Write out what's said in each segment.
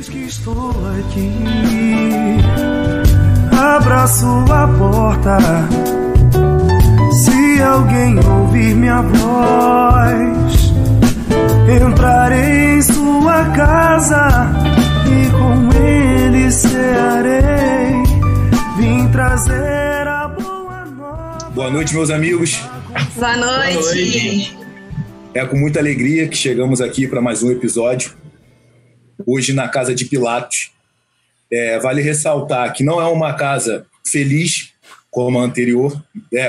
Eis que estou aqui, abra sua porta. Se alguém ouvir minha voz, entrarei em sua casa e com ele cearei. Vim trazer a boa nova. Boa noite, meus amigos. Boa noite. Boa noite. É com muita alegria que chegamos aqui para mais um episódio, hoje na casa de Pilatos. Vale ressaltar que não é uma casa feliz como a anterior,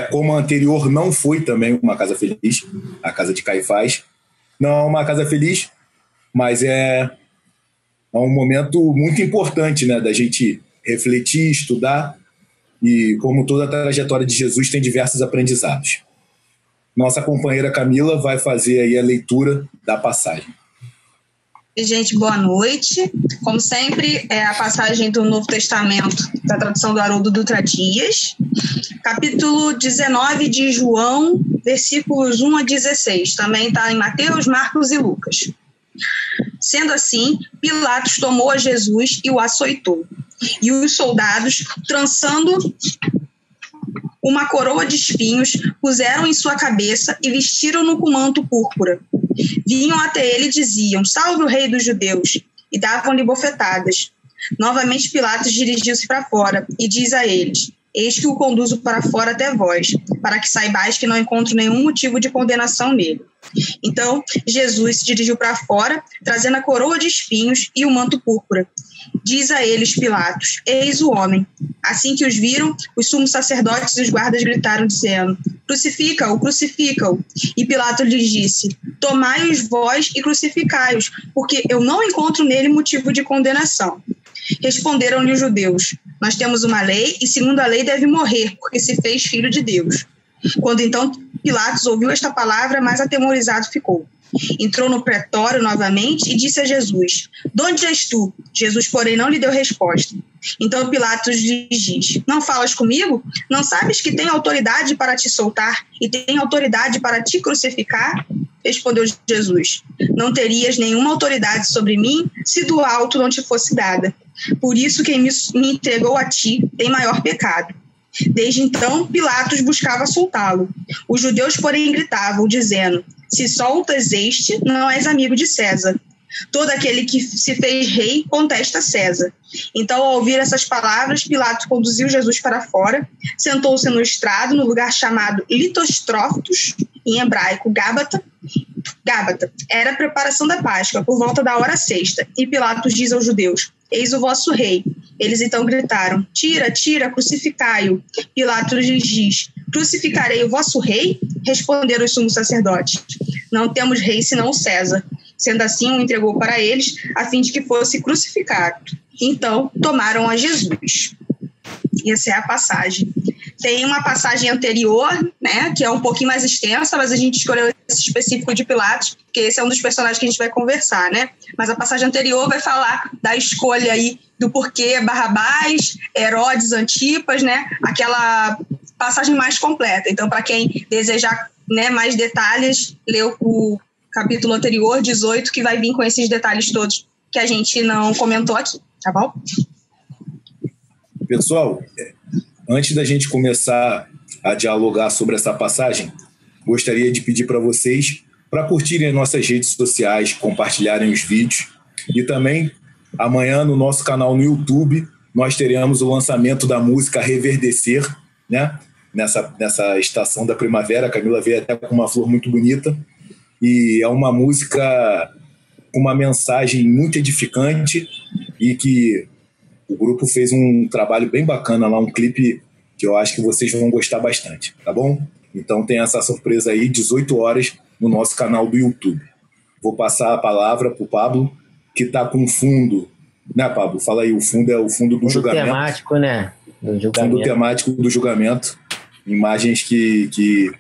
como a anterior não foi também uma casa feliz, a casa de Caifás. Não é uma casa feliz, mas é um momento muito importante, né, da gente refletir, estudar, e como toda a trajetória de Jesus tem diversos aprendizados. Nossa companheira Camila vai fazer aí a leitura da passagem. Gente, boa noite. Como sempre, é a passagem do Novo Testamento, da tradução do Haroldo Dutra Dias, capítulo 19 de João, versículos 1 a 16. Também está em Mateus, Marcos e Lucas. Sendo assim, Pilatos tomou a Jesus e o açoitou. E os soldados, trançando uma coroa de espinhos, puseram em sua cabeça e vestiram-no com manto púrpura. Vinham até ele e diziam: "Salve o rei dos judeus!" e davam-lhe bofetadas. Novamente Pilatos dirigiu-se para fora e diz a eles: "Eis que o conduzo para fora até vós, para que saibais que não encontro nenhum motivo de condenação nele." Então Jesus se dirigiu para fora, trazendo a coroa de espinhos e o manto púrpura. Diz a eles Pilatos: "Eis o homem." Assim que os viram, os sumos sacerdotes e os guardas gritaram, dizendo: "Crucifica-o, crucifica-o." E Pilatos lhes disse: "Tomai-os vós e crucificai-os, porque eu não encontro nele motivo de condenação." Responderam-lhe os judeus: "Nós temos uma lei, e segundo a lei deve morrer, porque se fez filho de Deus." Quando então Pilatos ouviu esta palavra, mais atemorizado ficou. Entrou no pretório novamente e disse a Jesus: "De onde és tu?" Jesus, porém, não lhe deu resposta. Então Pilatos lhe diz: "Não falas comigo? Não sabes que tenho autoridade para te soltar e tenho autoridade para te crucificar?" Respondeu Jesus: "Não terias nenhuma autoridade sobre mim se do alto não te fosse dada. Por isso quem me entregou a ti tem maior pecado." Desde então Pilatos buscava soltá-lo. Os judeus, porém, gritavam, dizendo: "Se soltas este, não és amigo de César. Todo aquele que se fez rei contesta César." Então, ao ouvir essas palavras, Pilatos conduziu Jesus para fora, sentou-se no estrado, no lugar chamado Litostrophos, em hebraico Gábata. Era a preparação da Páscoa, por volta da hora sexta. E Pilatos diz aos judeus: "Eis o vosso rei." Eles então gritaram: "Tira, tira, crucificai-o." Pilatos lhes diz: "Crucificarei o vosso rei?" Responderam os sumos sacerdotes: "Não temos rei senão o César." Sendo assim, o entregou para eles, a fim de que fosse crucificado. Então, tomaram a Jesus. Essa é a passagem. Tem uma passagem anterior, né, que é um pouquinho mais extensa, mas a gente escolheu esse específico de Pilatos, porque esse é um dos personagens que a gente vai conversar, né? Mas a passagem anterior vai falar da escolha aí do porquê Barrabás, Herodes, Antipas, né? Aquela passagem mais completa. Então, para quem desejar, né, mais detalhes, leu o capítulo anterior, 18, que vai vir com esses detalhes todos que a gente não comentou aqui, tá bom? Pessoal, antes da gente começar a dialogar sobre essa passagem, gostaria de pedir para vocês para curtirem as nossas redes sociais, compartilharem os vídeos, e também amanhã no nosso canal no YouTube nós teremos o lançamento da música Reverdecer, né? Nessa estação da primavera. A Camila veio até com uma flor muito bonita, e é uma música com uma mensagem muito edificante, e que o grupo fez um trabalho bem bacana lá, um clipe que eu acho que vocês vão gostar bastante, tá bom? Então tem essa surpresa aí, 18 horas, no nosso canal do YouTube. Vou passar a palavra para o Pablo, que está com fundo, né, Pablo? Fala aí, o fundo é o fundo do julgamento. Temático, né? Do julgamento. Fundo temático do julgamento. Imagens que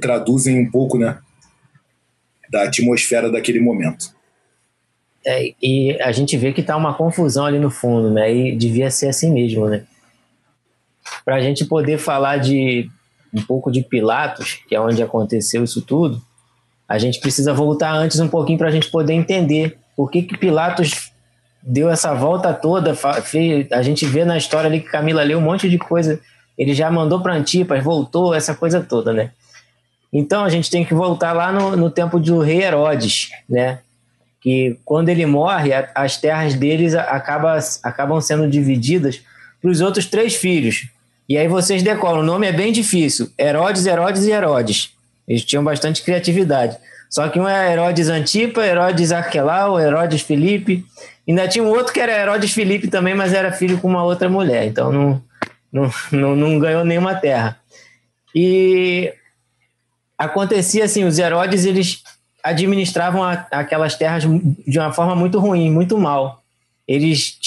traduzem um pouco, né, da atmosfera daquele momento. E a gente vê que tá uma confusão ali no fundo, né? E devia ser assim mesmo, né? Para a gente poder falar de um pouco de Pilatos, que é onde aconteceu isso tudo, a gente precisa voltar antes um pouquinho para a gente poder entender por que Pilatos deu essa volta toda. A gente vê na história ali que Camila leu um monte de coisa. Ele já mandou para Antipas, voltou, essa coisa toda, né? Então a gente tem que voltar lá no tempo do rei Herodes, né? Que quando ele morre, as terras deles acabam sendo divididas para os outros 3 filhos. E aí vocês decoram, o nome é bem difícil, Herodes, Herodes e Herodes. Eles tinham bastante criatividade. Só que um é Herodes Antipa, Herodes Arquelau, Herodes Filipe. Ainda tinha um outro que era Herodes Filipe também, mas era filho com uma outra mulher. Então não ganhou nenhuma terra. E acontecia assim, os Herodes, eles administravam aquelas terras de uma forma muito ruim, muito mal. Eles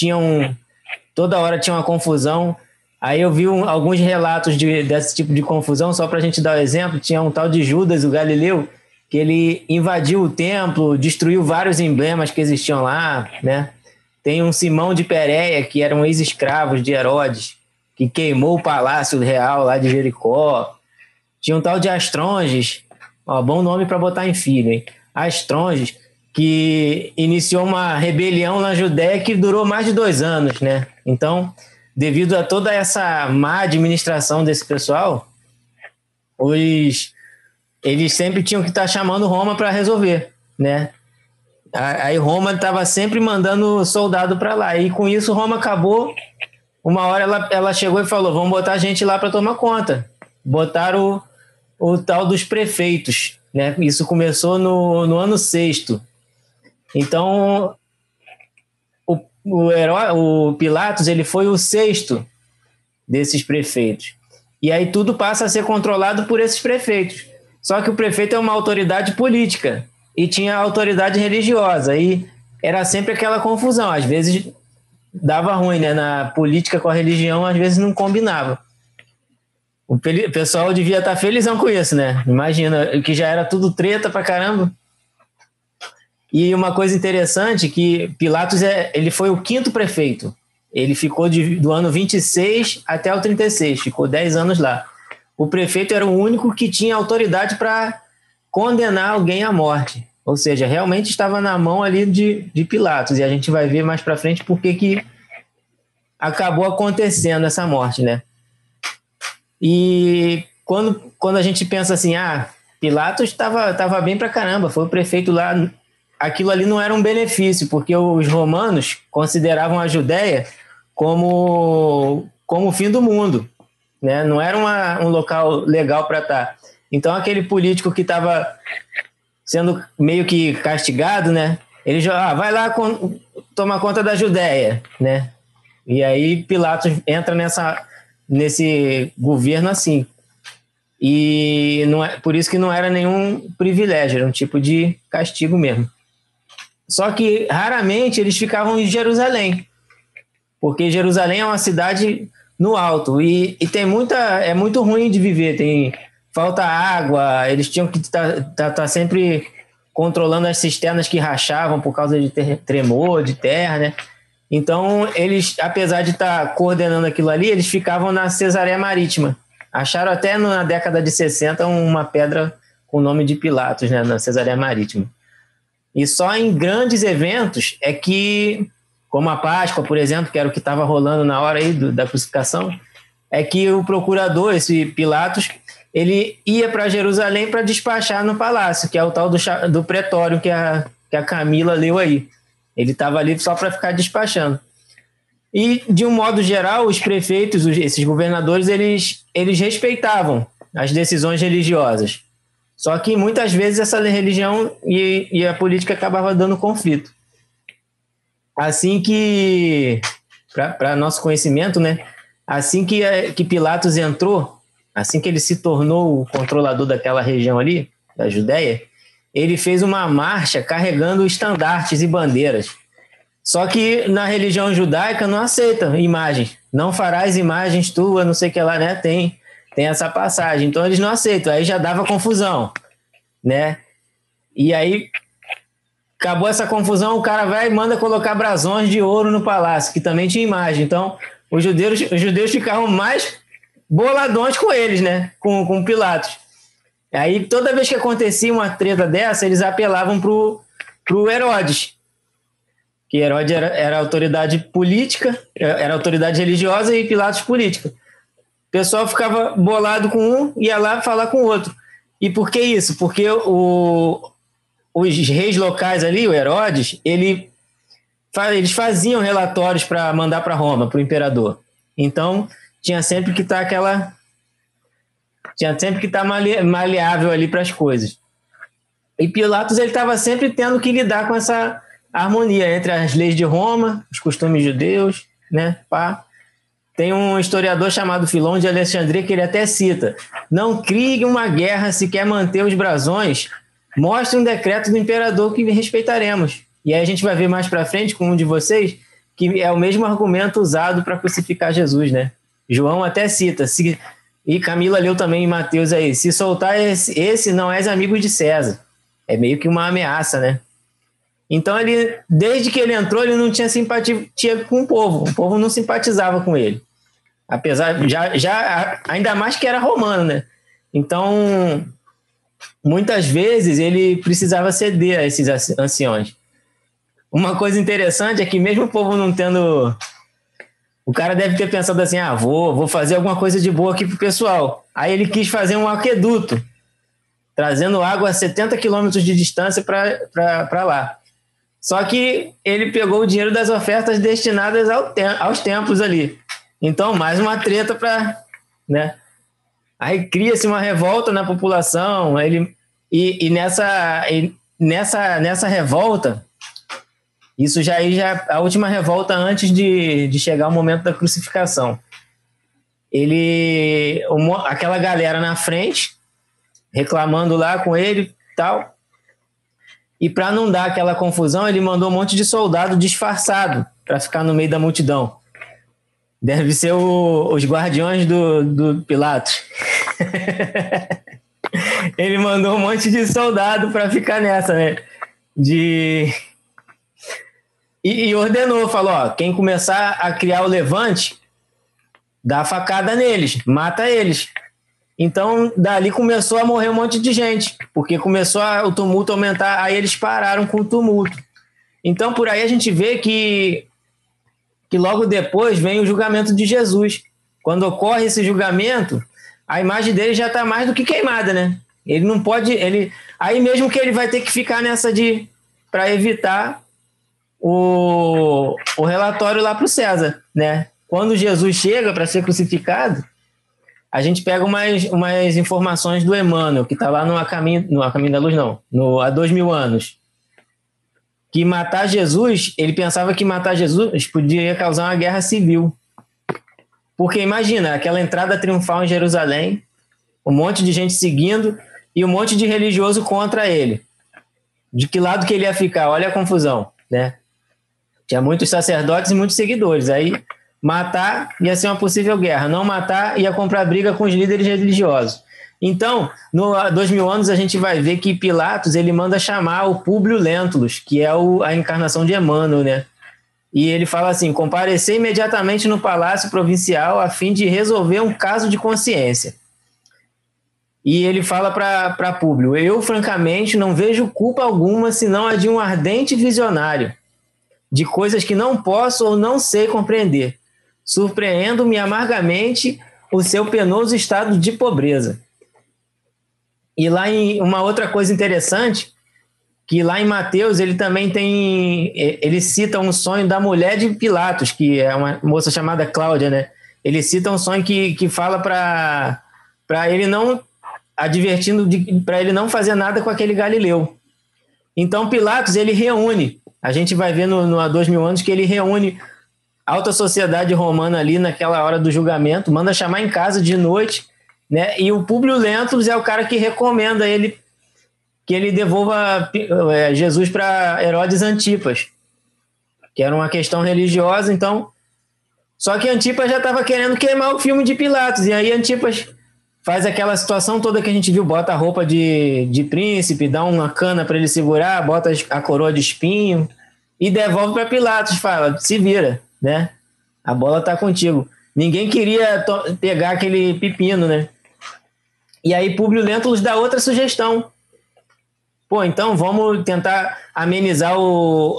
toda hora tinha uma confusão. Aí eu vi alguns relatos desse tipo de confusão, só para a gente dar um exemplo. Tinha um tal de Judas, o Galileu, que ele invadiu o templo, destruiu vários emblemas que existiam lá, né? Tem um Simão de Pérea, que era um ex-escravo de Herodes, que queimou o palácio real lá de Jericó. Tinha um tal de Astronges, bom nome para botar em filho, hein? Astronges, que iniciou uma rebelião na Judéia que durou mais de 2 anos, né? Então, devido a toda essa má administração desse pessoal, eles sempre tinham que estar chamando Roma para resolver, né? Aí Roma estava sempre mandando soldado para lá, e com isso Roma acabou. Uma hora ela chegou e falou, vamos botar gente lá para tomar conta. Botaram o tal dos prefeitos, né? Isso começou no ano 6º. Então, o Pilatos, ele foi o 6º desses prefeitos. E aí tudo passa a ser controlado por esses prefeitos. Só que o prefeito é uma autoridade política e tinha autoridade religiosa. E era sempre aquela confusão. Às vezes dava ruim, né? Na política com a religião, às vezes não combinava. O pessoal devia estar felizão com isso, né? Imagina, que já era tudo treta pra caramba. E uma coisa interessante, que Pilatos ele foi o 5º prefeito. Ele ficou do ano 26 até o 36, ficou 10 anos lá. O prefeito era o único que tinha autoridade para condenar alguém à morte. Ou seja, realmente estava na mão ali de Pilatos. E a gente vai ver mais para frente por que acabou acontecendo essa morte, né? E quando a gente pensa assim, Pilatos estava bem pra caramba, foi o prefeito lá. Aquilo ali não era um benefício, porque os romanos consideravam a Judéia como o fim do mundo, né? Não era um local legal para estar. Então aquele político que estava sendo meio que castigado, né? Ele já vai lá tomar conta da Judéia, né? E aí Pilatos entra nesse governo assim. E por isso que não era nenhum privilégio, era um tipo de castigo mesmo. Só que raramente eles ficavam em Jerusalém, porque Jerusalém é uma cidade no alto e é muito ruim de viver, falta água, eles tinham que estar sempre controlando as cisternas que rachavam por causa de tremor de terra, né? Então eles, apesar de estar coordenando aquilo ali, eles ficavam na Cesareia Marítima. Acharam até na década de 60 uma pedra com o nome de Pilatos, né, na Cesareia Marítima. E só em grandes eventos é que, como a Páscoa, por exemplo, que era o que estava rolando na hora aí da crucificação, é que o procurador, esse Pilatos, ele ia para Jerusalém para despachar no palácio, que é o tal do pretório que a Camila leu aí. Ele estava ali só para ficar despachando. E, de um modo geral, os prefeitos, esses governadores, eles respeitavam as decisões religiosas. Só que muitas vezes essa religião e a política acabavam dando conflito. Assim que, para nosso conhecimento, né, assim que Pilatos entrou, assim que ele se tornou o controlador daquela região ali, da Judéia, ele fez uma marcha carregando estandartes e bandeiras. Só que na religião judaica não aceita imagens. Não farás imagens tuas, não sei o que lá, né? Tem essa passagem. Então eles não aceitam. Aí já dava confusão, né? E aí acabou essa confusão, o cara vai e manda colocar brasões de ouro no palácio, que também tinha imagem. Então os judeus ficavam mais boladões com eles, né? Com Pilatos. Aí toda vez que acontecia uma treta dessa, eles apelavam pro Herodes. Que Herodes era autoridade política, era autoridade religiosa e Pilatos política. O pessoal ficava bolado com um e ia lá falar com o outro. E por que isso? Porque os reis locais ali, o Herodes, eles faziam relatórios para mandar para Roma, para o imperador. Então, tinha sempre que estar maleável ali para as coisas. E Pilatos ele estava sempre tendo que lidar com essa harmonia entre as leis de Roma, os costumes judeus, né? Tem um historiador chamado Filon de Alexandria que ele até cita: não crie uma guerra se quer manter os brasões, mostre um decreto do imperador que respeitaremos. E aí a gente vai ver mais para frente com um de vocês que é o mesmo argumento usado para crucificar Jesus, né? João até cita, e Camila leu também em Mateus aí: se soltar esse não és amigo de César. É meio que uma ameaça, né? Então, desde que ele entrou, ele não tinha simpatia com o povo não simpatizava com ele. Apesar, ainda mais que era romano, né? Então, muitas vezes ele precisava ceder a esses anciões. Uma coisa interessante é que mesmo o povo não tendo... O cara deve ter pensado assim, vou fazer alguma coisa de boa aqui pro pessoal. Aí ele quis fazer um aqueduto, trazendo água a 70 quilômetros de distância para lá. Só que ele pegou o dinheiro das ofertas destinadas aos templos ali. Então, mais uma treta para... né? Aí cria-se uma revolta na população. Nessa revolta, isso já a última revolta antes de chegar o momento da crucificação. Aquela galera na frente, reclamando lá com ele e tal. E para não dar aquela confusão, ele mandou um monte de soldado disfarçado para ficar no meio da multidão. Deve ser os guardiões do Pilatos. Ele mandou um monte de soldado para ficar nessa, né? E ordenou, falou, quem começar a criar o levante, dá a facada neles, mata eles. Então, dali começou a morrer um monte de gente, porque começou o tumulto a aumentar, aí eles pararam com o tumulto. Então, por aí a gente vê que logo depois vem o julgamento de Jesus. Quando ocorre esse julgamento, a imagem dele já está mais do que queimada, né? Ele não pode... aí mesmo que ele vai ter que ficar nessa para evitar o relatório lá para o César, né? Quando Jesus chega para ser crucificado, a gente pega umas informações do Emmanuel, que está lá no A Caminho da Luz, não, há 2000 anos. Que matar Jesus, ele pensava que matar Jesus podia causar uma guerra civil. Porque imagina, aquela entrada triunfal em Jerusalém, um monte de gente seguindo e um monte de religioso contra ele. De que lado que ele ia ficar? Olha a confusão, né? Tinha muitos sacerdotes e muitos seguidores. Aí matar ia ser uma possível guerra. Não matar ia comprar briga com os líderes religiosos. Então, no 2000 anos, a gente vai ver que Pilatos ele manda chamar o Públio Lentulus, que é a encarnação de Emmanuel, né? E ele fala assim: comparecer imediatamente no palácio provincial a fim de resolver um caso de consciência. E ele fala para Públio: eu, francamente, não vejo culpa alguma senão a de um ardente visionário, de coisas que não posso ou não sei compreender. Surpreendo-me amargamente o seu penoso estado de pobreza. E lá em uma outra coisa interessante, que lá em Mateus ele também ele cita um sonho da mulher de Pilatos, que é uma moça chamada Cláudia, né? Ele cita um sonho que fala para ele não, advertindo para ele não fazer nada com aquele Galileu. Então Pilatos ele reúne, a gente vai ver há 2000 anos que ele reúne a alta sociedade romana ali naquela hora do julgamento, manda chamar em casa de noite, né? E o Públio Lentulus é o cara que recomenda que ele devolva Jesus para Herodes Antipas, que era uma questão religiosa. Então, só que Antipas já estava querendo queimar o filme de Pilatos, e aí Antipas faz aquela situação toda que a gente viu, bota a roupa de príncipe, dá uma cana para ele segurar, bota a coroa de espinho e devolve para Pilatos, fala, se vira, né? A bola tá contigo. Ninguém queria pegar aquele pepino, né? E aí Públio Lentulus dá outra sugestão. pô, então vamos tentar amenizar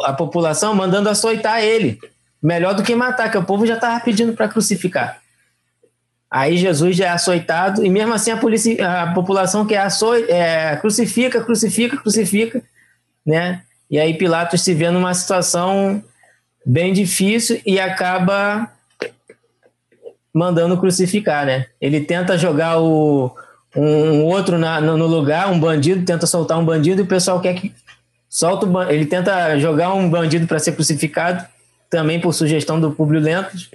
a população mandando açoitar ele. Melhor do que matar, que o povo já estava pedindo para crucificar. Aí Jesus já é açoitado, e mesmo assim a população quer crucifica, né? E aí Pilatos se vê numa situação bem difícil e acaba mandando crucificar, né? Ele tenta jogar um outro no lugar, um bandido, tenta soltar um bandido, e o pessoal quer que solta ele tenta jogar um bandido para ser crucificado, também por sugestão do Públio Lentulus,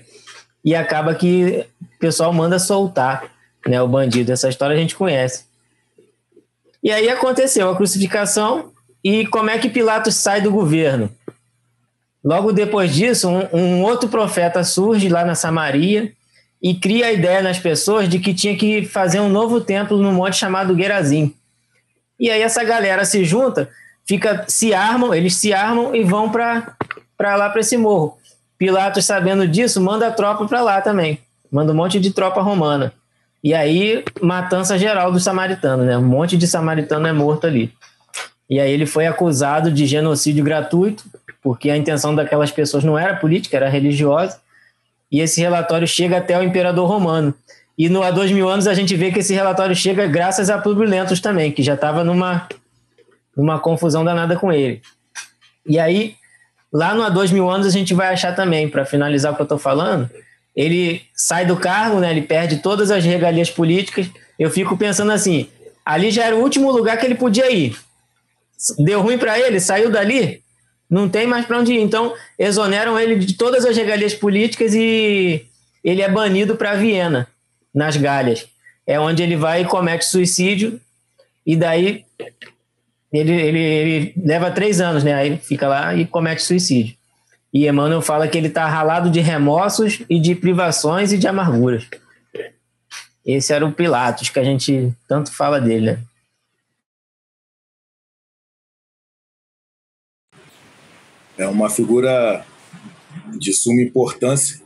e acaba que o pessoal manda soltar, né, o bandido. Essa história a gente conhece. E aí aconteceu a crucificação, e como é que Pilatos sai do governo? Logo depois disso, um outro profeta surge lá na Samaria e cria a ideia nas pessoas de que tinha que fazer um novo templo no monte chamado Gerazim. E aí essa galera se junta, eles se armam e vão para lá, para esse morro. Pilatos, sabendo disso, manda a tropa para lá também. Manda um monte de tropa romana. E aí, matança geral dos samaritanos, né? Um monte de samaritano é morto ali. E aí ele foi acusado de genocídio gratuito, porque a intenção daquelas pessoas não era política, era religiosa. E esse relatório chega até o imperador romano. E há 2000 anos a gente vê que esse relatório chega graças a Públio Lentulus também, que já estava numa confusão danada com ele. E aí, lá no há 2000 anos, a gente vai achar também, para finalizar o que eu estou falando, ele sai do cargo, né, ele perde todas as regalias políticas. Eu fico pensando assim, ali já era o último lugar que ele podia ir. Deu ruim para ele, saiu dali, não tem mais para onde ir. Então, exoneram ele de todas as regalias políticas e ele é banido para Viena, nas Gálias. É onde ele vai e comete suicídio, e daí ele leva 3 anos, né? Aí fica lá e comete suicídio. E Emmanuel fala que ele está ralado de remorsos e de privações e de amarguras. Esse era o Pilatos, que a gente tanto fala dele, né? É uma figura de suma importância.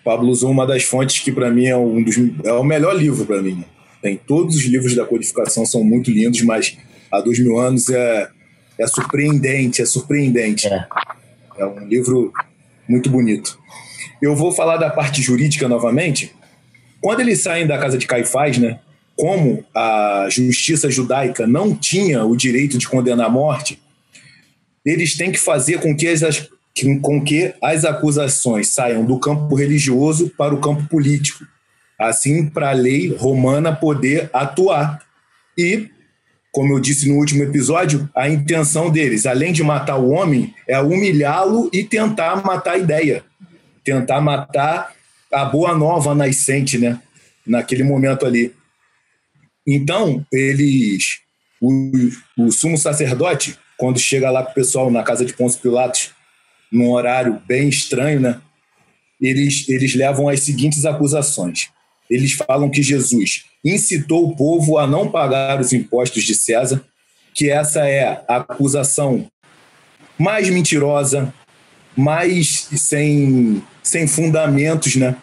Pablo usou uma das fontes que, para mim, é o melhor livro para mim. Tem todos os livros da codificação, são muito lindos, mas há 2000 anos é surpreendente, É um livro muito bonito. Eu vou falar da parte jurídica novamente. Quando eles saem da casa de Caifás, né, como a justiça judaica não tinha o direito de condenar a morte, eles têm que fazer com que as acusações saiam do campo religioso para o campo político, assim para a lei romana poder atuar. E, como eu disse no último episódio, a intenção deles, além de matar o homem, é humilhá-lo e tentar matar a ideia, tentar matar a boa nova nascente, né, naquele momento ali. Então, o sumo sacerdote, quando chega lá com o pessoal na casa de Pôncio Pilatos, num horário bem estranho, né, eles levam as seguintes acusações. Eles falam que Jesus incitou o povo a não pagar os impostos de César, que essa é a acusação mais mentirosa, mais sem fundamentos, né?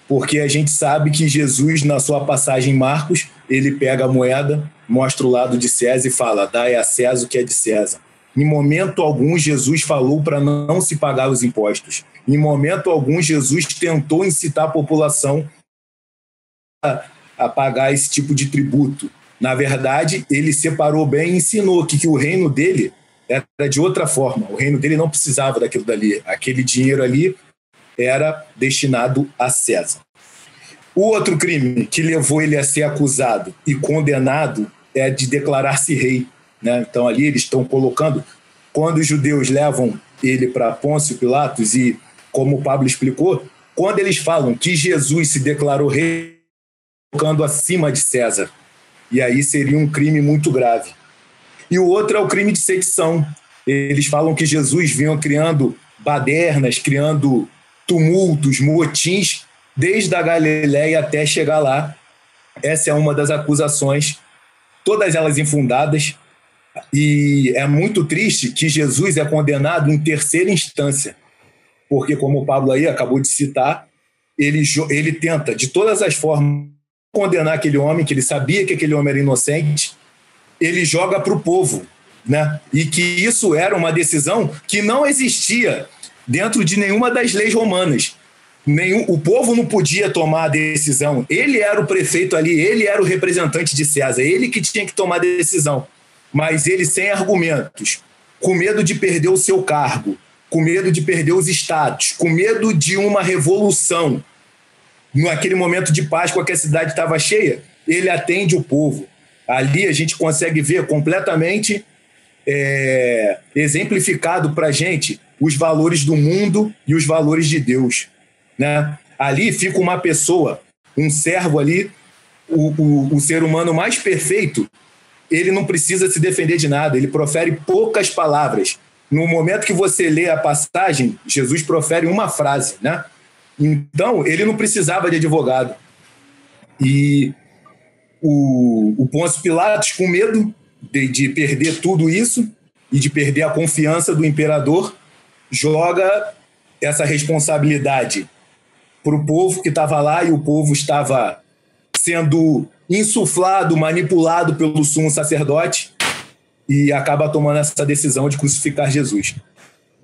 Porque a gente sabe que Jesus, na sua passagem em Marcos, ele pega a moeda, mostra o lado de César e fala, dai a César o que é de César. Em momento algum, Jesus falou para não se pagar os impostos. Em momento algum, Jesus tentou incitar a população a pagar esse tipo de tributo. Na verdade, ele separou bem e ensinou que o reino dele era de outra forma. O reino dele não precisava daquilo dali. Aquele dinheiro ali era destinado a César. O outro crime que levou ele a ser acusado e condenado é de declarar-se rei, né? Então ali eles estão colocando, quando os judeus levam ele para Pôncio Pilatos e, como o Pablo explicou, quando eles falam que Jesus se declarou rei, colocando acima de César, e aí seria um crime muito grave. E o outro é o crime de sedição. Eles falam que Jesus vinha criando badernas, criando tumultos, motins, desde a Galileia até chegar lá. Essa é uma das acusações, todas elas infundadas, e é muito triste que Jesus é condenado em terceira instância, porque, como o Pablo aí acabou de citar, ele tenta, de todas as formas, condenar aquele homem, que ele sabia que aquele homem era inocente, ele joga para o povo. né? E que isso era uma decisão que não existia dentro de nenhuma das leis romanas. O povo não podia tomar a decisão. Ele era o prefeito ali, ele era o representante de César, ele que tinha que tomar a decisão. Mas ele sem argumentos, com medo de perder o seu cargo, com medo de perder os status, com medo de uma revolução. Naquele momento de Páscoa que a cidade estava cheia, ele atende o povo. Ali a gente consegue ver completamente exemplificado para a gente os valores do mundo e os valores de Deus, né? Ali fica uma pessoa, um servo ali, o ser humano mais perfeito. Ele não precisa se defender de nada, ele profere poucas palavras. No momento que você lê a passagem, Jesus profere uma frase, né? Então, ele não precisava de advogado. E o Pôncio Pilatos, com medo de perder tudo isso e de perder a confiança do imperador, joga essa responsabilidade para o povo que estava lá, e o povo estava sendo insuflado, manipulado pelo sumo sacerdote, e acaba tomando essa decisão de crucificar Jesus.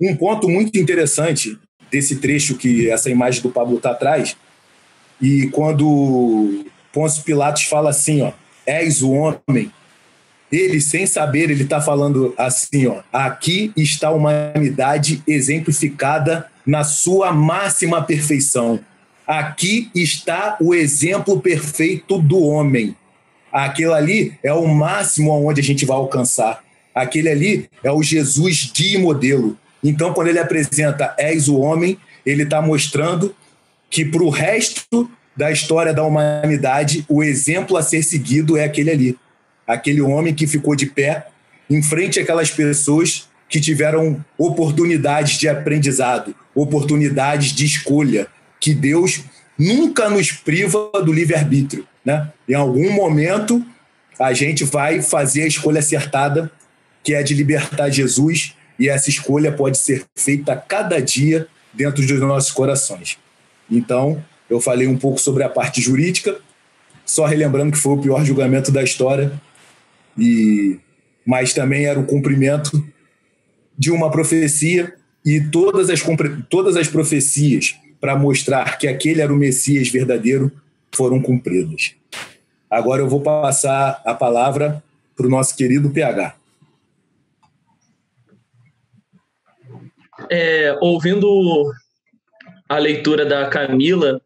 Um ponto muito interessante desse trecho que essa imagem do Pablo está atrás, e quando Pôncio Pilatos fala assim, ó, és o homem, ele, sem saber, ele está falando assim, ó, aqui está a humanidade exemplificada na sua máxima perfeição. Aqui está o exemplo perfeito do homem. Aquele ali é o máximo aonde a gente vai alcançar. Aquele ali é o Jesus guia e modelo. Então, quando ele apresenta és o homem, ele está mostrando que para o resto da história da humanidade, o exemplo a ser seguido é aquele ali. Aquele homem que ficou de pé em frente àquelas pessoas que tiveram oportunidades de aprendizado, oportunidades de escolha, que Deus nunca nos priva do livre-arbítrio, né? Em algum momento, a gente vai fazer a escolha acertada, que é de libertar Jesus, e essa escolha pode ser feita a cada dia dentro dos nossos corações. Então, eu falei um pouco sobre a parte jurídica, só relembrando que foi o pior julgamento da história, mas também era o cumprimento de uma profecia, e todas as profecias para mostrar que aquele era o Messias verdadeiro foram cumpridas. Agora eu vou passar a palavra para o nosso querido PH. Ouvindo a leitura da Camila,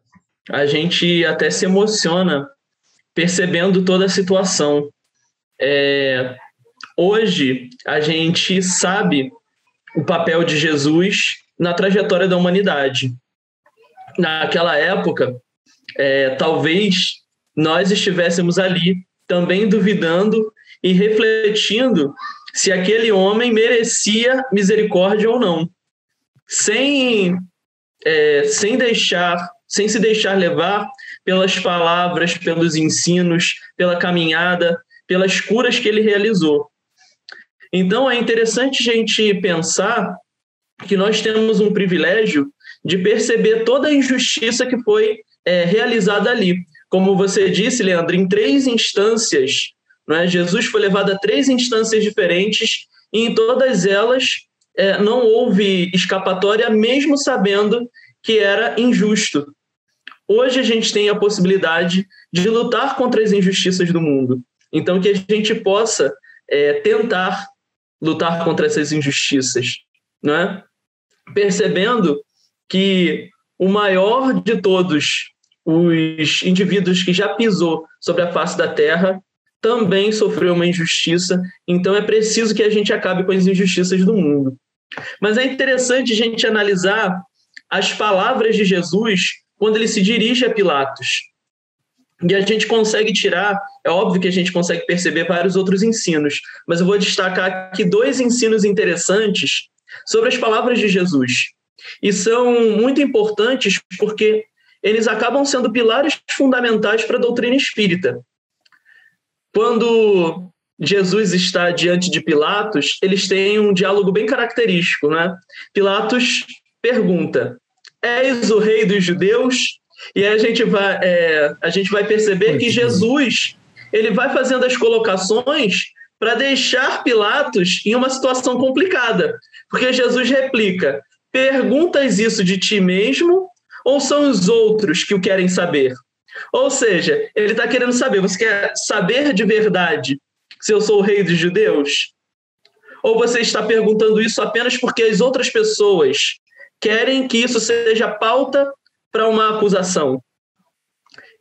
a gente até se emociona percebendo toda a situação. Hoje, a gente sabe o papel de Jesus na trajetória da humanidade. Naquela época, talvez nós estivéssemos ali também duvidando e refletindo se aquele homem merecia misericórdia ou não, sem se deixar levar pelas palavras, pelos ensinos, pela caminhada, pelas curas que ele realizou. Então, é interessante a gente pensar que nós temos um privilégio de perceber toda a injustiça que foi realizada ali. Como você disse, Leandro, em 3 instâncias, né? Jesus foi levado a 3 instâncias diferentes, e em todas elas não houve escapatória, mesmo sabendo que era injusto. Hoje a gente tem a possibilidade de lutar contra as injustiças do mundo. Então, que a gente possa tentar lutar contra essas injustiças, né? Percebendo que o maior de todos os indivíduos que já pisou sobre a face da terra também sofreu uma injustiça, então é preciso que a gente acabe com as injustiças do mundo. Mas é interessante a gente analisar as palavras de Jesus quando ele se dirige a Pilatos. E a gente consegue tirar, é óbvio que a gente consegue perceber vários outros ensinos, mas eu vou destacar aqui 2 ensinos interessantes sobre as palavras de Jesus. E são muito importantes porque eles acabam sendo pilares fundamentais para a doutrina espírita. Quando Jesus está diante de Pilatos, eles têm um diálogo bem característico, né? Pilatos pergunta: és o rei dos judeus? E aí a gente vai perceber que Jesus ele vai fazendo as colocações para deixar Pilatos em uma situação complicada, porque Jesus replica: perguntas isso de ti mesmo ou são os outros que o querem saber? Ou seja, ele está querendo saber, você quer saber de verdade se eu sou o rei dos judeus? Ou você está perguntando isso apenas porque as outras pessoas querem que isso seja pauta para uma acusação?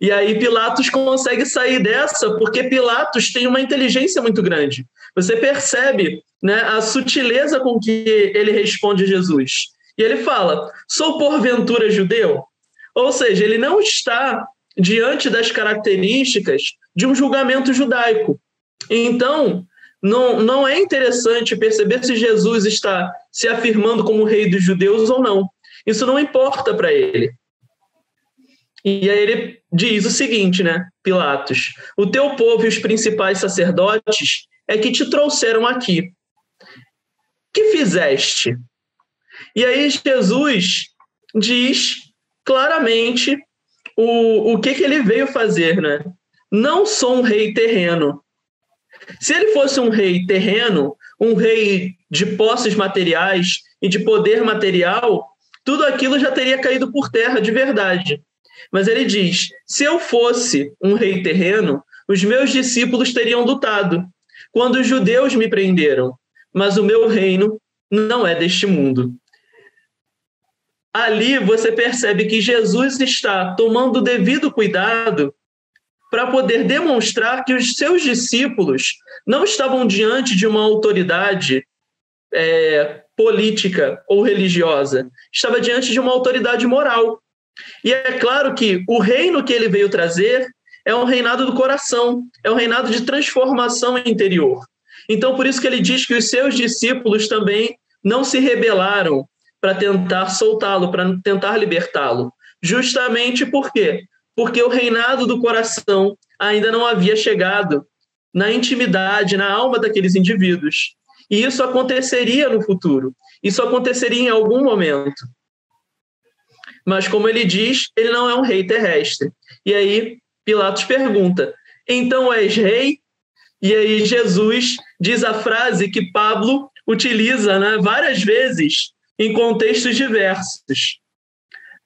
E aí Pilatos consegue sair dessa, porque Pilatos tem uma inteligência muito grande. Você percebe, né, a sutileza com que ele responde a Jesus. E ele fala: sou porventura judeu? Ou seja, ele não está diante das características de um julgamento judaico. Então, não é interessante perceber se Jesus está se afirmando como rei dos judeus ou não. Isso não importa para ele. E aí ele diz o seguinte, né, Pilatos: o teu povo e os principais sacerdotes é que te trouxeram aqui. Que fizeste? E aí Jesus diz claramente o que ele veio fazer, né? Não sou um rei terreno. Se ele fosse um rei terreno, um rei de posses materiais e de poder material, tudo aquilo já teria caído por terra de verdade. Mas ele diz: se eu fosse um rei terreno, os meus discípulos teriam lutado quando os judeus me prenderam, mas o meu reino não é deste mundo. Ali você percebe que Jesus está tomando o devido cuidado para poder demonstrar que os seus discípulos não estavam diante de uma autoridade política ou religiosa, estava diante de uma autoridade moral. E é claro que o reino que ele veio trazer é um reinado do coração, é um reinado de transformação interior. Então, por isso que ele diz que os seus discípulos também não se rebelaram para tentar soltá-lo, para tentar libertá-lo. Justamente por quê? Porque o reinado do coração ainda não havia chegado na intimidade, na alma daqueles indivíduos. E isso aconteceria no futuro. Isso aconteceria em algum momento. Mas, como ele diz, ele não é um rei terrestre. E aí Pilatos pergunta: então és rei? E aí Jesus diz a frase que Pablo utiliza, né, várias vezes em contextos diversos.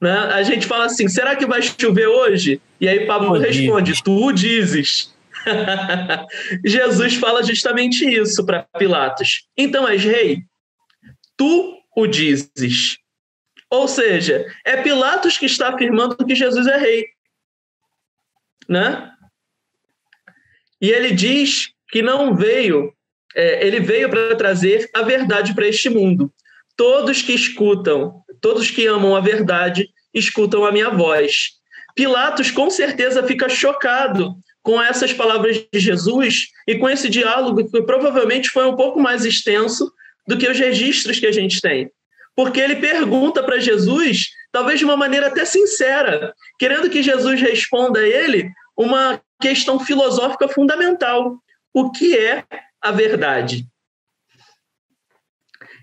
Né? A gente fala assim: será que vai chover hoje? E aí Pablo responde: tu dizes. Jesus fala justamente isso para Pilatos: então és rei? Tu o dizes. Ou seja, é Pilatos que está afirmando que Jesus é rei. Né? E ele diz que não veio, ele veio para trazer a verdade para este mundo. Todos que escutam, todos que amam a verdade, escutam a minha voz. Pilatos com certeza fica chocado com essas palavras de Jesus e com esse diálogo que provavelmente foi um pouco mais extenso do que os registros que a gente tem. Porque ele pergunta para Jesus, talvez de uma maneira até sincera, querendo que Jesus responda a ele uma questão filosófica fundamental: o que é a verdade?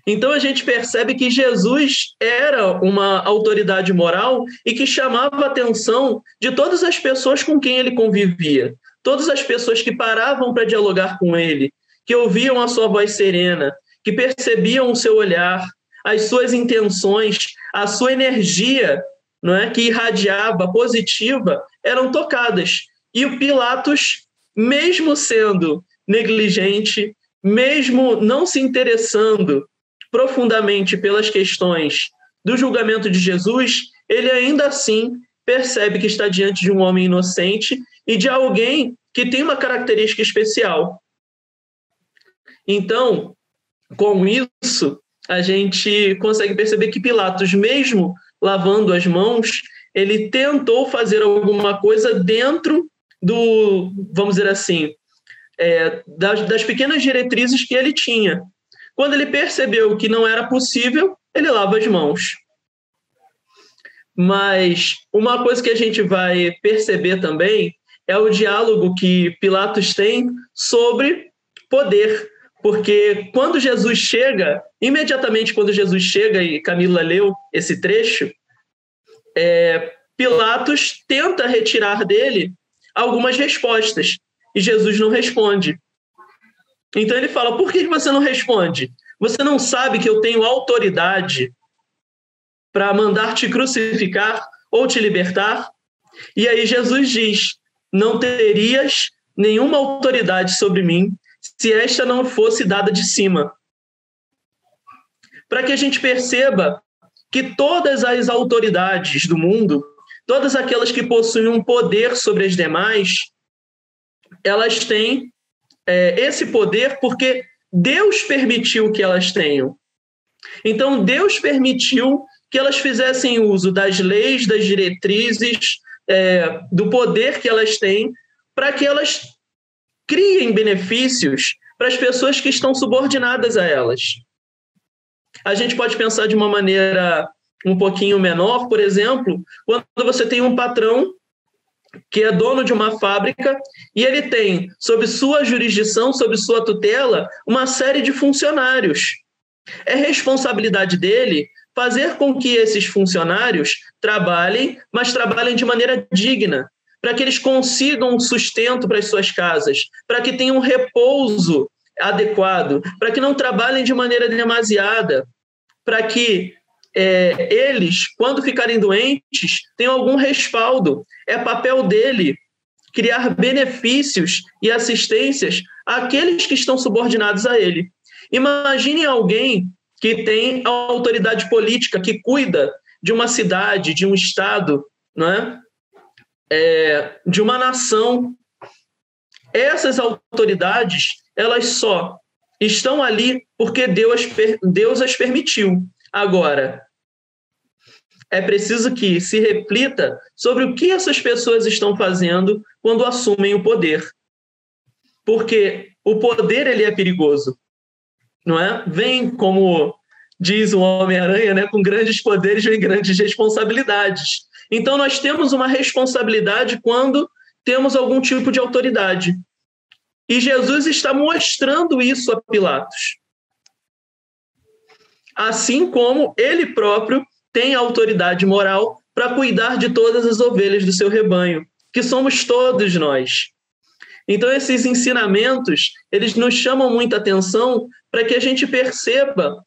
Então a gente percebe que Jesus era uma autoridade moral e que chamava a atenção de todas as pessoas com quem ele convivia, todas as pessoas que paravam para dialogar com ele, que ouviam a sua voz serena, que percebiam o seu olhar, as suas intenções, a sua energia, não é, que irradiava, positiva, eram tocadas. E o Pilatos, mesmo sendo negligente, mesmo não se interessando profundamente pelas questões do julgamento de Jesus, ele ainda assim percebe que está diante de um homem inocente e de alguém que tem uma característica especial. Então, com isso, a gente consegue perceber que Pilatos, mesmo lavando as mãos, ele tentou fazer alguma coisa dentro do, vamos dizer assim, das pequenas diretrizes que ele tinha. Quando ele percebeu que não era possível, ele lava as mãos. Mas uma coisa que a gente vai perceber também é o diálogo que Pilatos tem sobre poder. Porque quando Jesus chega, imediatamente quando Jesus chega, e Camila leu esse trecho, Pilatos tenta retirar dele algumas respostas, e Jesus não responde. Então ele fala, por que você não responde? Você não sabe que eu tenho autoridade para mandar te crucificar ou te libertar? E aí Jesus diz, não terias nenhuma autoridade sobre mim se esta não fosse dada de cima. Para que a gente perceba que todas as autoridades do mundo, todas aquelas que possuem um poder sobre as demais, elas têm esse poder porque Deus permitiu que elas tenham. Então, Deus permitiu que elas fizessem uso das leis, das diretrizes, do poder que elas têm, para que elas criem benefícios para as pessoas que estão subordinadas a elas. A gente pode pensar de uma maneira um pouquinho menor, por exemplo, quando você tem um patrão que é dono de uma fábrica e ele tem, sob sua jurisdição, sob sua tutela, uma série de funcionários. É responsabilidade dele fazer com que esses funcionários trabalhem, mas trabalhem de maneira digna, para que eles consigam um sustento para as suas casas, para que tenham um repouso adequado, para que não trabalhem de maneira demasiada, para que eles, quando ficarem doentes, tenham algum respaldo. É papel dele criar benefícios e assistências àqueles que estão subordinados a ele. Imagine alguém que tem a autoridade política, que cuida de uma cidade, de um estado, não é? De uma nação. Essas autoridades, elas só estão ali porque Deus as permitiu. Agora, é preciso que se reflita sobre o que essas pessoas estão fazendo quando assumem o poder. Porque o poder, ele é perigoso, não é? Vem, como diz o Homem-Aranha, né? Com grandes poderes vem grandes responsabilidades. Então, nós temos uma responsabilidade quando temos algum tipo de autoridade. E Jesus está mostrando isso a Pilatos. Assim como ele próprio tem autoridade moral para cuidar de todas as ovelhas do seu rebanho, que somos todos nós. Então, esses ensinamentos, eles nos chamam muita atenção para que a gente perceba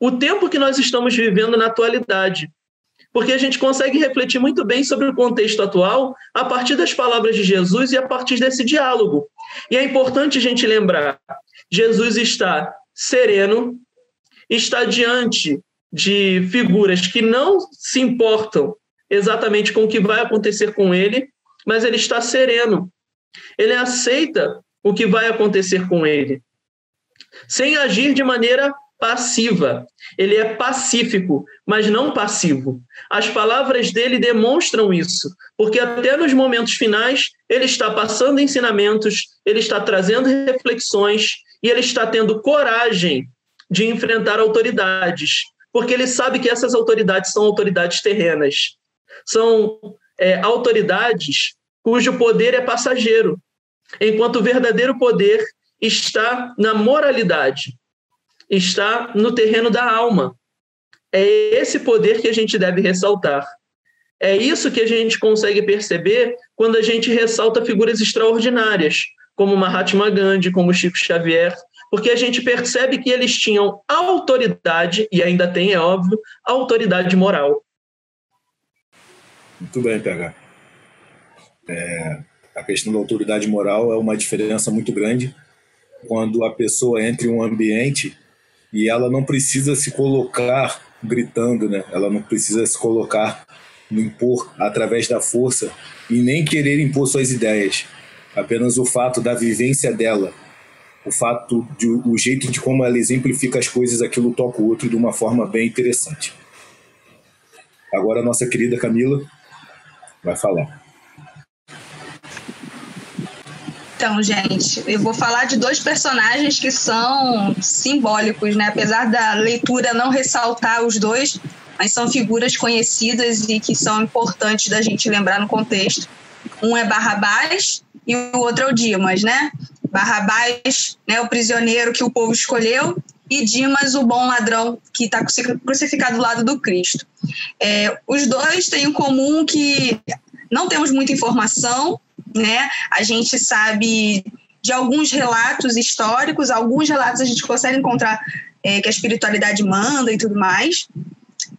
o tempo que nós estamos vivendo na atualidade. Porque a gente consegue refletir muito bem sobre o contexto atual a partir das palavras de Jesus e a partir desse diálogo. E é importante a gente lembrar, Jesus está sereno, está diante de figuras que não se importam exatamente com o que vai acontecer com ele, mas ele está sereno. Ele aceita o que vai acontecer com ele, sem agir de maneira passiva. Ele é pacífico, mas não passivo. As palavras dele demonstram isso, porque até nos momentos finais ele está passando ensinamentos, ele está trazendo reflexões e ele está tendo coragem de enfrentar autoridades, porque ele sabe que essas autoridades são autoridades terrenas, são autoridades cujo poder é passageiro, enquanto o verdadeiro poder está na moralidade, está no terreno da alma. É esse poder que a gente deve ressaltar. É isso que a gente consegue perceber quando a gente ressalta figuras extraordinárias, como Mahatma Gandhi, como Chico Xavier, porque a gente percebe que eles tinham autoridade, e ainda tem, é óbvio, autoridade moral. Muito bem, PH. A questão da autoridade moral é uma diferença muito grande quando a pessoa entra em um ambiente e ela não precisa se colocar gritando, né? Ela não precisa se colocar, impor através da força e nem querer impor suas ideias. Apenas o fato da vivência dela, o jeito de como ela exemplifica as coisas, aquilo toca o outro de uma forma bem interessante. Agora a nossa querida Camila vai falar. Então, gente, eu vou falar de dois personagens que são simbólicos, né? Apesar da leitura não ressaltar os dois, mas são figuras conhecidas e que são importantes da gente lembrar no contexto. Um é Barrabás e o outro é o Dimas, né? Barrabás, né, o prisioneiro que o povo escolheu, e Dimas, o bom ladrão que está crucificado do lado do Cristo. Os dois têm em comum que não temos muita informação, né? A gente sabe de alguns relatos históricos, alguns relatos a gente consegue encontrar que a espiritualidade manda e tudo mais,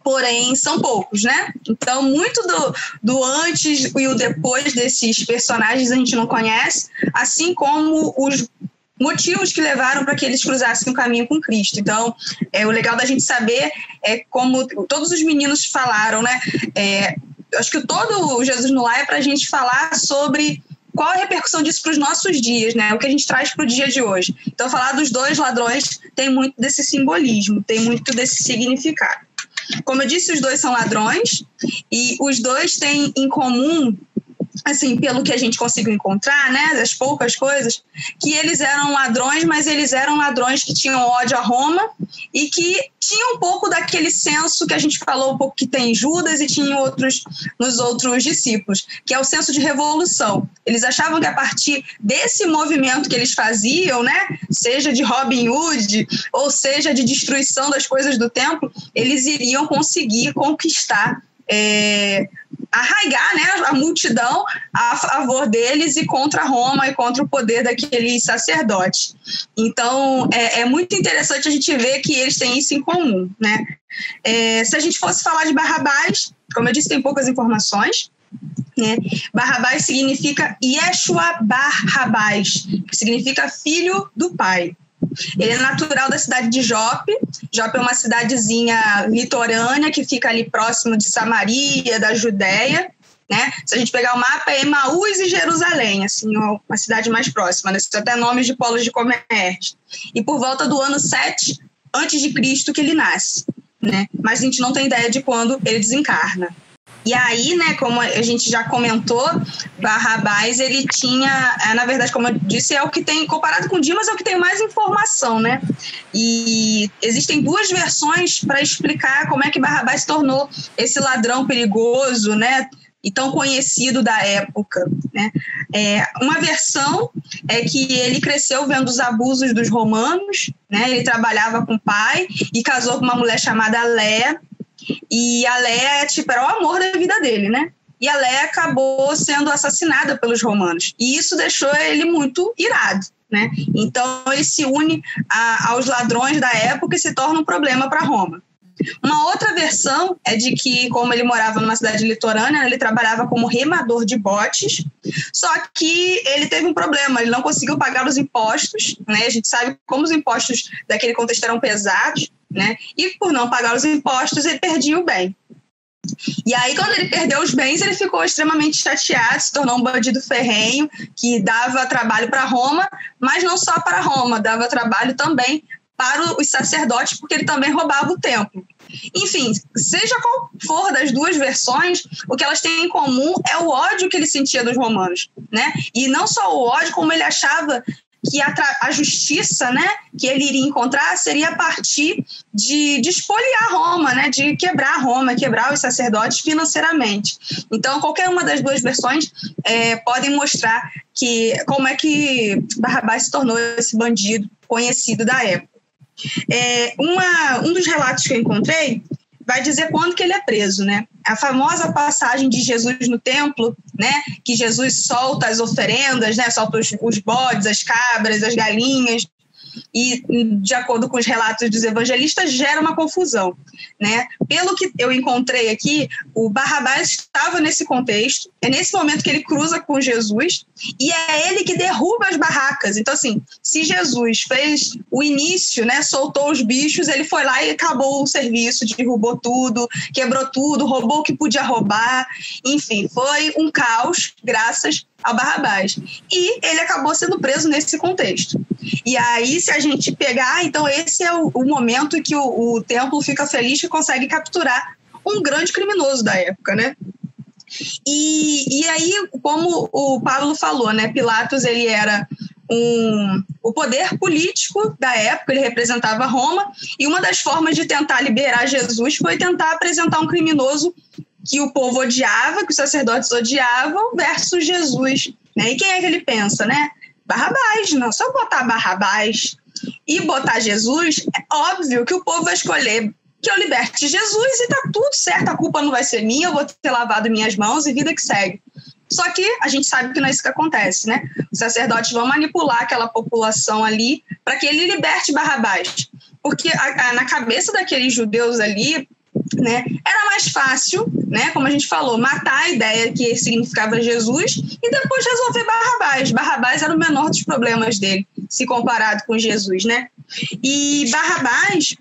porém são poucos, né? Então, muito do antes e o depois desses personagens a gente não conhece, assim como os motivos que levaram para que eles cruzassem o caminho com Cristo. Então, o legal da gente saber é como todos os meninos falaram, né? Acho que todo o Jesus no Lar é para a gente falar sobre qual é a repercussão disso para os nossos dias, né? O que a gente traz para o dia de hoje. Então, falar dos dois ladrões tem muito desse simbolismo, tem muito desse significado. Como eu disse, os dois são ladrões e os dois têm em comum, assim, pelo que a gente conseguiu encontrar, né, das poucas coisas, que eles eram ladrões, mas eles eram ladrões que tinham ódio a Roma e que tinham um pouco daquele senso que a gente falou um pouco que tem em Judas e tinha nos outros discípulos, que é o senso de revolução. Eles achavam que a partir desse movimento que eles faziam, né, seja de Robin Hood ou seja de destruição das coisas do templo, eles iriam conseguir conquistar arraigar, né, a multidão a favor deles e contra Roma e contra o poder daqueles sacerdotes. Então, é muito interessante a gente ver que eles têm isso em comum, né? Se a gente fosse falar de Barrabás, como eu disse, tem poucas informações, né? Barrabás significa Yeshua Barrabás, que significa filho do pai. Ele é natural da cidade de Jope. Jope é uma cidadezinha litorânea que fica ali próximo de Samaria, da Judéia, né? Se a gente pegar o mapa, é Emaús e Jerusalém, assim, uma cidade mais próxima, né? Tem até nomes de polos de comércio. E por volta do ano 7 a.C. que ele nasce, né? Mas a gente não tem ideia de quando ele desencarna. E aí, né, como a gente já comentou, Barrabás, ele tinha, na verdade, como eu disse, é o que tem, comparado com Dimas, é o que tem mais informação, né? E existem duas versões para explicar como é que Barrabás se tornou esse ladrão perigoso, né, e tão conhecido da época, né? Uma versão é que ele cresceu vendo os abusos dos romanos, né? Ele trabalhava com o pai e casou com uma mulher chamada Léa, e a Léa, era o amor da vida dele, né? E a Léa acabou sendo assassinada pelos romanos. E isso deixou ele muito irado, né? Então, ele se une aos ladrões da época e se torna um problema para Roma. Uma outra versão é de que, como ele morava numa cidade litorânea, ele trabalhava como remador de botes, só que ele teve um problema, ele não conseguiu pagar os impostos, né? A gente sabe como os impostos daquele contexto eram pesados, né? E por não pagar os impostos, ele perdia o bem. E aí, quando ele perdeu os bens, ele ficou extremamente chateado, se tornou um bandido ferrenho, que dava trabalho para Roma, mas não só para Roma, dava trabalho também para os sacerdotes, porque ele também roubava o templo. Enfim, seja qual for das duas versões, o que elas têm em comum é o ódio que ele sentia dos romanos, né? E não só o ódio, como ele achava que a justiça, né, que ele iria encontrar seria a partir de espoliar Roma, né, de quebrar Roma, quebrar os sacerdotes financeiramente. Então, qualquer uma das duas versões podem mostrar como é que Barrabás se tornou esse bandido conhecido da época. Um dos relatos que eu encontrei vai dizer quando que ele é preso, né? A famosa passagem de Jesus no templo, né? Que Jesus solta as oferendas, né? Solta os bodes, as cabras, as galinhas. E, de acordo com os relatos dos evangelistas, gera uma confusão, né? Pelo que eu encontrei aqui, o Barrabás estava nesse contexto, é nesse momento que ele cruza com Jesus, e é ele que derruba as barracas. Então, assim, se Jesus fez o início, né, soltou os bichos, ele foi lá e acabou o serviço, derrubou tudo, quebrou tudo, roubou o que podia roubar, enfim, foi um caos, graças ao Barrabás. E ele acabou sendo preso nesse contexto. E aí, se a gente pegar, então esse é o momento em que o templo fica feliz que consegue capturar um grande criminoso da época, né? E aí, como o Pablo falou, né, Pilatos, ele era o poder político da época, ele representava Roma, e uma das formas de tentar liberar Jesus foi tentar apresentar um criminoso que o povo odiava, que os sacerdotes odiavam, versus Jesus, né? E quem é que ele pensa, né? Barrabás, não, só botar Barrabás e botar Jesus, é óbvio que o povo vai escolher que eu liberte Jesus e tá tudo certo, a culpa não vai ser minha, eu vou ter lavado minhas mãos e vida que segue. Só que a gente sabe que não é isso que acontece, né? Os sacerdotes vão manipular aquela população ali para que ele liberte Barrabás. Porque na cabeça daqueles judeus ali, né, era mais fácil, né, como a gente falou, matar a ideia que significava Jesus e depois resolver Barrabás. Barrabás era o menor dos problemas dele, se comparado com Jesus, né? E Barrabás,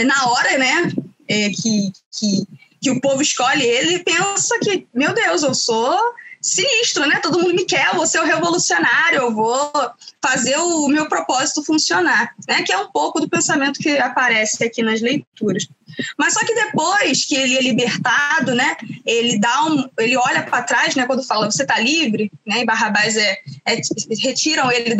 na hora, né, que o povo escolhe ele, pensa que, meu Deus, eu sou sinistro, né? Todo mundo me quer, eu vou ser o revolucionário, eu vou fazer o meu propósito funcionar, né? Que é um pouco do pensamento que aparece aqui nas leituras. Mas só que depois que ele é libertado, né? Ele olha para trás, né? Quando fala, você está livre, né? E Barrabás retiram ele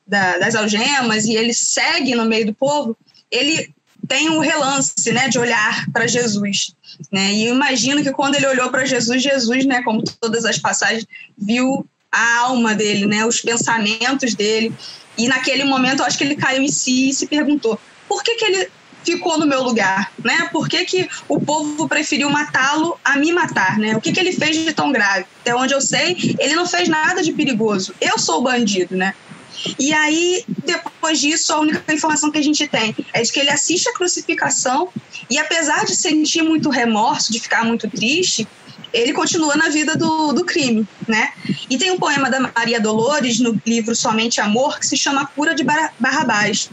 das algemas e ele segue no meio do povo. Ele tem um relance, né? De olhar para Jesus. Né? E eu imagino que quando ele olhou para Jesus, né, como todas as passagens, viu a alma dele, né, os pensamentos dele, e naquele momento eu acho que ele caiu em si e se perguntou, por que ele ficou no meu lugar? Né? Por que o povo preferiu matá-lo a me matar? Né? O que ele fez de tão grave? Até onde eu sei, ele não fez nada de perigoso, eu sou o bandido, né? E aí, depois disso, a única informação que a gente tem é de que ele assiste a crucificação e, apesar de sentir muito remorso, de ficar muito triste, ele continua na vida do crime, né? E tem um poema da Maria Dolores no livro Somente Amor que se chama Cura de Barrabás,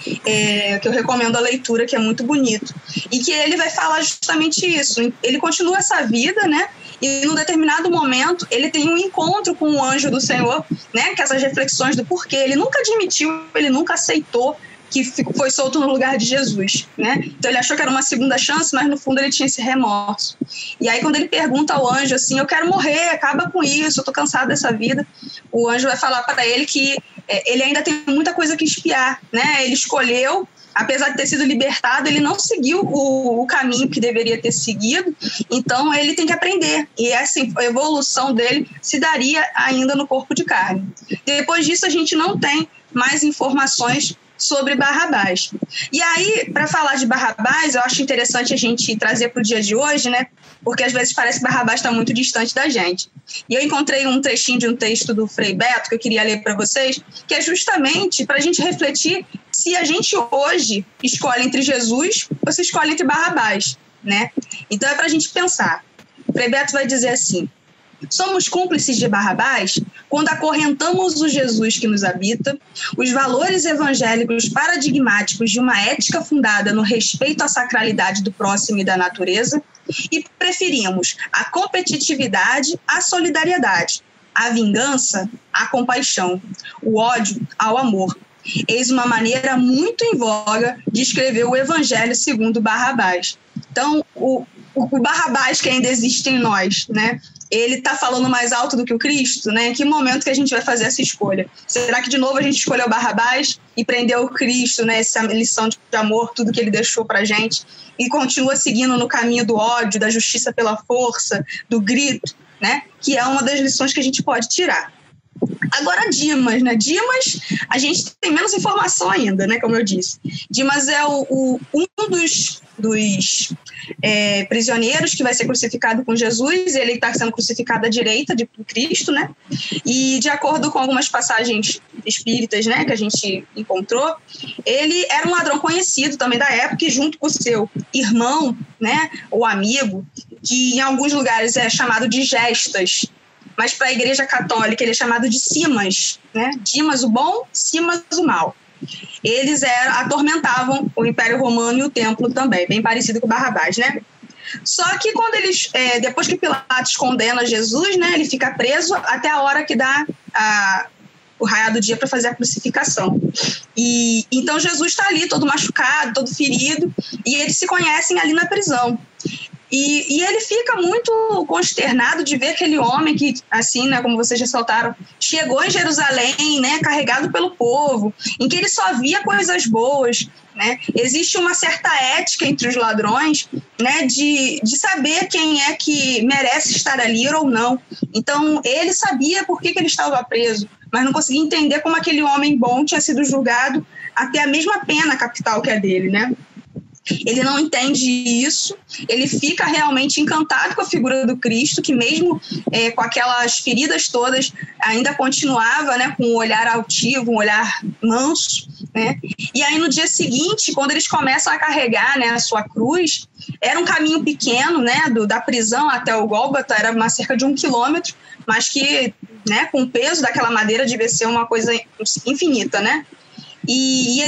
que eu recomendo a leitura, que é muito bonito. E que ele vai falar justamente isso. Ele continua essa vida, né? E num determinado momento ele tem um encontro com o anjo do Senhor, né? Que essas reflexões do porquê. Ele nunca admitiu, ele nunca aceitou que foi solto no lugar de Jesus, né? Então ele achou que era uma segunda chance, mas no fundo ele tinha esse remorso. E aí quando ele pergunta ao anjo assim, eu quero morrer, acaba com isso, eu tô cansado dessa vida, o anjo vai falar para ele que ele ainda tem muita coisa que espiar, né? Ele escolheu, apesar de ter sido libertado, ele não seguiu o caminho que deveria ter seguido, então ele tem que aprender. E essa evolução dele se daria ainda no corpo de carne. Depois disso, a gente não tem mais informações sobre Barrabás. E aí, para falar de Barrabás, eu acho interessante a gente trazer para o dia de hoje, né? Porque às vezes parece que Barrabás está muito distante da gente. E eu encontrei um trechinho de um texto do Frei Beto, que eu queria ler para vocês, que é justamente para a gente refletir se a gente hoje escolhe entre Jesus ou se escolhe entre Barrabás, né? Então é para a gente pensar. O Frei Beto vai dizer assim: somos cúmplices de Barrabás quando acorrentamos o Jesus que nos habita, os valores evangélicos paradigmáticos de uma ética fundada no respeito à sacralidade do próximo e da natureza, e preferimos a competitividade à solidariedade, a vingança à compaixão, o ódio ao amor. Eis uma maneira muito em voga de escrever o Evangelho segundo Barrabás. Então, o Barrabás que ainda existe em nós, né? Ele está falando mais alto do que o Cristo, né? Em que momento que a gente vai fazer essa escolha? Será que de novo a gente escolheu Barrabás e prendeu o Cristo, né? Essa lição de amor, tudo que ele deixou para a gente, e continua seguindo no caminho do ódio, da justiça pela força, do grito, né? Que é uma das lições que a gente pode tirar. Agora Dimas, né? Dimas, a gente tem menos informação ainda, né? Como eu disse. Dimas é um dos prisioneiros que vai ser crucificado com Jesus. Ele está sendo crucificado à direita de Cristo, né? E de acordo com algumas passagens espíritas, né, que a gente encontrou, ele era um ladrão conhecido também da época, e junto com o seu irmão, né, ou amigo, que em alguns lugares é chamado de Gestas, mas para a Igreja Católica ele é chamado de Simas, né? Dimas o bom, Simas o mal. Eles atormentavam o Império Romano e o Templo também, bem parecido com Barrabás, né? Só que quando eles, depois que Pilatos condena Jesus, né, ele fica preso até a hora que dá o raiar do dia para fazer a crucificação. E então Jesus está ali todo machucado, todo ferido, e eles se conhecem ali na prisão. E ele fica muito consternado de ver aquele homem que, assim, né, como vocês ressaltaram, chegou em Jerusalém, né, carregado pelo povo, em que ele só via coisas boas, né? Existe uma certa ética entre os ladrões, né, de saber quem é que merece estar ali ou não. Então, ele sabia por que ele estava preso, mas não conseguia entender como aquele homem bom tinha sido julgado a ter a mesma pena capital que a dele, né? ele não entende isso, ele fica realmente encantado com a figura do Cristo, que mesmo com aquelas feridas todas, ainda continuava, né, com um olhar altivo, um olhar manso, né? E aí no dia seguinte, quando eles começam a carregar, né, a sua cruz, era um caminho pequeno, né, da prisão até o Gólgota, era cerca de 1 quilômetro, mas que, né, com o peso daquela madeira devia ser uma coisa infinita, né? E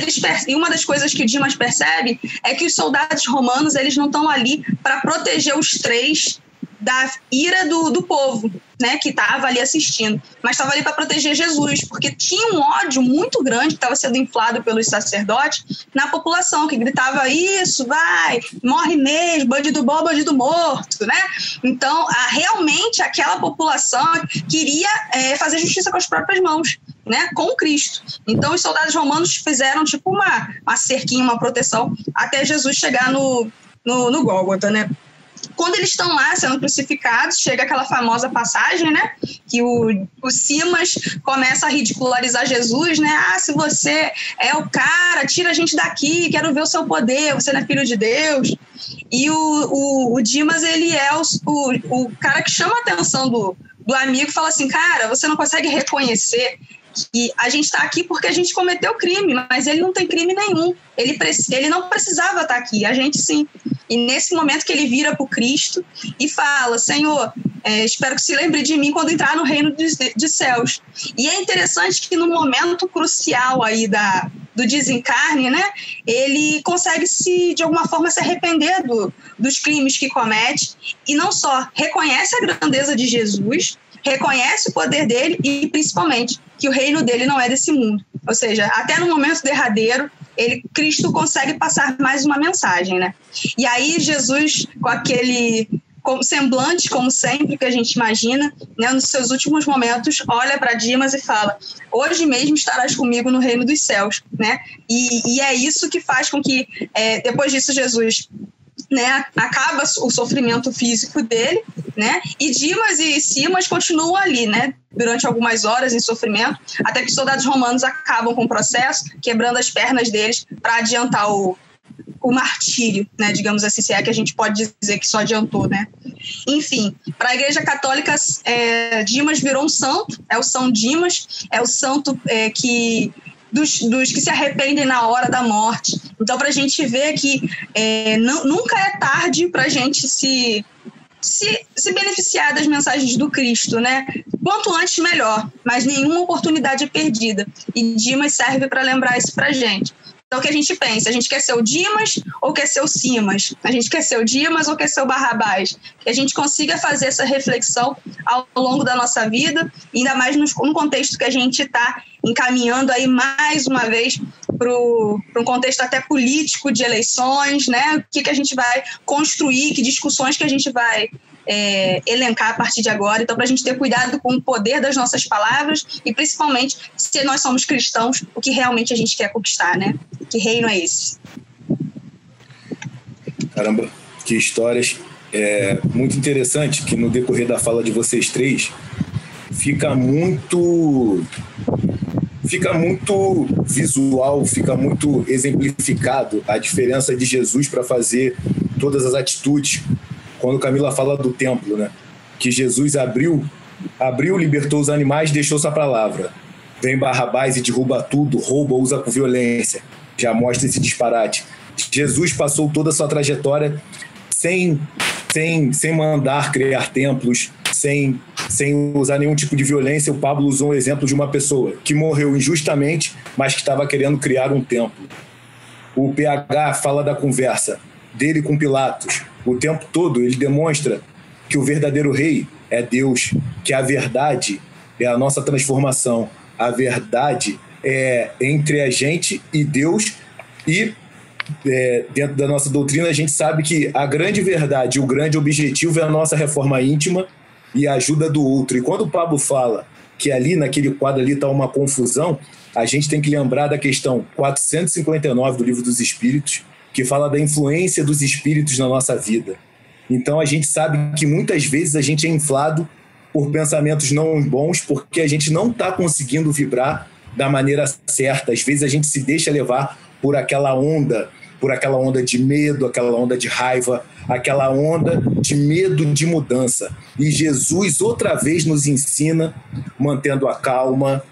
uma das coisas que Dimas percebe é que os soldados romanos, eles não estão ali para proteger os três da ira do povo, né, que estava ali assistindo, mas estava ali para proteger Jesus, porque tinha um ódio muito grande que estava sendo inflado pelos sacerdotes na população, que gritava isso, vai, morre mesmo, bandido bom, bandido morto, né? Então, realmente aquela população queria fazer justiça com as próprias mãos, né, com Cristo. Então, os soldados romanos fizeram tipo uma cerquinha, uma proteção, até Jesus chegar no Gólgota, né? Quando eles estão lá sendo crucificados, chega aquela famosa passagem, né? Que o Simas começa a ridicularizar Jesus, né? Ah, se você é o cara, tira a gente daqui, quero ver o seu poder, você não é filho de Deus. E o Dimas, ele é o cara que chama a atenção do amigo e fala assim, cara, você não consegue reconhecer que a gente está aqui porque a gente cometeu crime, mas ele não tem crime nenhum. Ele não precisava estar aqui, a gente sim. E nesse momento que ele vira para o Cristo e fala, Senhor, espero que se lembre de mim quando entrar no reino dos céus. E é interessante que no momento crucial aí do desencarne, né, ele consegue de alguma forma se arrepender dos crimes que comete e não só reconhece a grandeza de Jesus, reconhece o poder dele e principalmente que o reino dele não é desse mundo. Ou seja, até no momento derradeiro, Cristo consegue passar mais uma mensagem, né? E aí Jesus, com aquele semblante, como sempre, que a gente imagina, né, nos seus últimos momentos, olha para Dimas e fala, hoje mesmo estarás comigo no reino dos céus, né? E é isso que faz com que, depois disso, Jesus, né, acaba o sofrimento físico dele, né? E Dimas e Simas continuam ali, né, durante algumas horas em sofrimento, até que os soldados romanos acabam com o processo, quebrando as pernas deles para adiantar o martírio, né, digamos assim, se é que a gente pode dizer que só adiantou, né? Enfim, para a Igreja Católica, Dimas virou um santo, é o São Dimas, é o santo que dos que se arrependem na hora da morte. Então, para a gente ver que nunca é tarde para a gente se beneficiar das mensagens do Cristo, né? Quanto antes, melhor, mas nenhuma oportunidade é perdida. E Dimas serve para lembrar isso para a gente. Então, o que a gente pensa? A gente quer ser o Dimas ou quer ser o Simas? A gente quer ser o Dimas ou quer ser o Barrabás? Que a gente consiga fazer essa reflexão ao longo da nossa vida, ainda mais no contexto que a gente está encaminhando aí mais uma vez para um contexto até político de eleições, né? O que a gente vai construir, que discussões que a gente vai elencar a partir de agora. Então, para a gente ter cuidado com o poder das nossas palavras e, principalmente, se nós somos cristãos, o que realmente a gente quer conquistar, né? Que reino é esse? Caramba, que histórias. Muito interessante que no decorrer da fala de vocês três fica muito visual, fica muito exemplificado a diferença de Jesus para fazer todas as atitudes. Quando Camila fala do templo, né? Que Jesus abriu, libertou os animais, deixou sua palavra. Vem Barrabás e derruba tudo, rouba, usa com violência. Já mostra esse disparate. Jesus passou toda a sua trajetória sem mandar criar templos, sem usar nenhum tipo de violência. O Pablo usou um exemplo de uma pessoa que morreu injustamente, mas que estava querendo criar um templo. O PH fala da conversa dele com Pilatos. O tempo todo ele demonstra que o verdadeiro rei é Deus, que a verdade é a nossa transformação. A verdade é entre a gente e Deus e dentro da nossa doutrina a gente sabe que a grande verdade, o grande objetivo é a nossa reforma íntima e a ajuda do outro. E quando o Pablo fala que ali naquele quadro ali está uma confusão, a gente tem que lembrar da questão 459 do Livro dos Espíritos, que fala da influência dos espíritos na nossa vida. Então a gente sabe que muitas vezes a gente é inflado por pensamentos não bons porque a gente não está conseguindo vibrar da maneira certa. Às vezes a gente se deixa levar por aquela onda, por aquela onda de medo, aquela onda de raiva, aquela onda de medo de mudança. E Jesus outra vez nos ensina, mantendo a calma,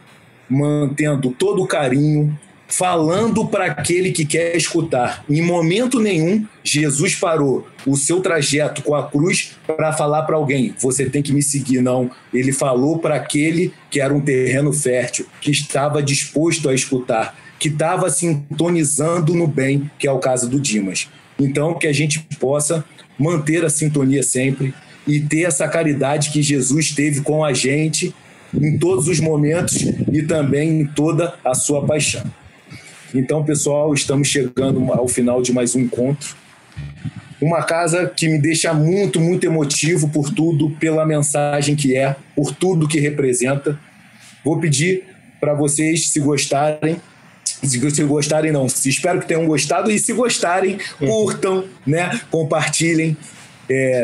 mantendo todo o carinho, falando para aquele que quer escutar. Em momento nenhum, Jesus parou o seu trajeto com a cruz para falar para alguém, você tem que me seguir, não. Ele falou para aquele que era um terreno fértil, que estava disposto a escutar, que estava sintonizando no bem, que é o caso do Dimas. Então, que a gente possa manter a sintonia sempre e ter essa caridade que Jesus teve com a gente em todos os momentos e também em toda a sua paixão. Então, pessoal, estamos chegando ao final de mais um encontro. Uma casa que me deixa muito, muito emotivo por tudo, pela mensagem que é, por tudo que representa. Vou pedir para vocês, se gostarem, espero que tenham gostado, e se gostarem, curtam, né? Compartilhem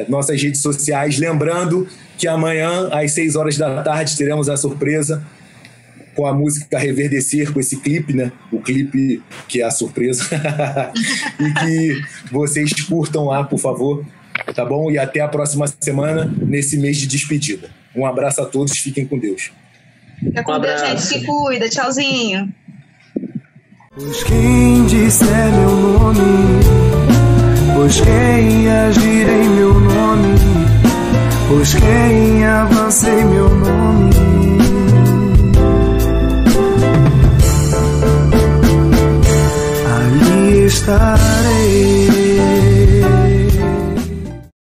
nossas redes sociais. Lembrando que amanhã, às 6 horas da tarde, teremos a surpresa com a música Reverdecer, com esse clipe, né? O clipe que é a surpresa. E que vocês curtam lá, por favor, tá bom? E até a próxima semana, nesse mês de despedida. Um abraço a todos, fiquem com Deus. Fica com Deus, gente, se cuida, tchauzinho. Pois quem disser meu nome, pois quem agir em meu nome, pois quem avança em meu nome, ali está.